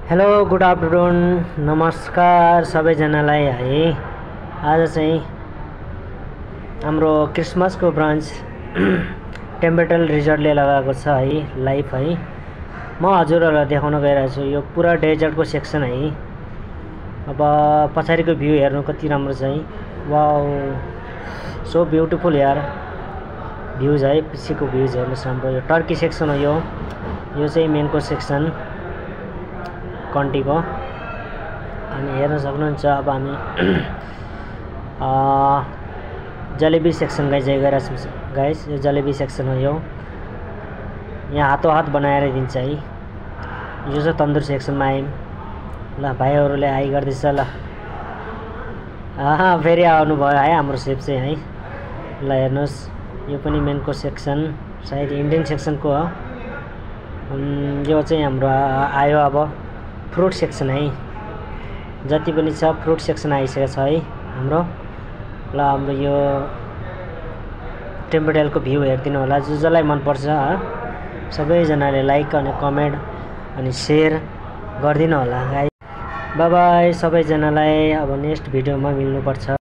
Hello good afternoon नमस्कार सबैजनालाई है। आज चाहिँ हाम्रो क्रिसमसको ब्रान्च टेम्पल रिजोर्टले लगाएको छ है लाइभ है। म हजुरहरूलाई देखाउन गइरहेको छु यो पुरा डेजर्टको सेक्सन है। अब पछाडिको भ्यू हेर्नु कति राम्रो छ है। वाउ सो ब्युटिफुल यार भ्यूज है। पछिको भ्यूज हेर्नुस् राम्रो। यो टर्की सेक्सन हो। यो चाहिँ मेनको सेक्सन कन्टीको अनि हेर्न सक्नुहुन्छ। अब हामी जलेबी सेक्सन गइरहेछौँ गाइस। यो जलेबी सेक्सन हो। यो यहाँ हातों हात बनाएर दिन्छ है। यो चाहिँ तन्दुर सेक्सनमा आयौँ। ल भाइहरूले हाई गर्दैछ ल। फेरि आउनुभयो है हाम्रो सेफ चाहिँ है। ल हेर्नुहोस् यो पनि मेनको सेक्सन सायद इन्डियन सेक्सनको हो। यो चाहिँ हाम्रो आयो अब फ्रुट सेक्सन है। जति पनि छ फ्रुट सेक्सन आइसकेको छ है हाम्रो। ल हाम्रो यो टेम्पल भ्यू हेरिदिनु होला। जसलाई मनपर्छ सबैजनाले लाइक अनि कमेन्ट अनि सेयर गरिदिनु होला गाइस। बाइ बाइ सबैजनालाई। अब नेक्स्ट भिडियोमा मिल्नुपर्छ।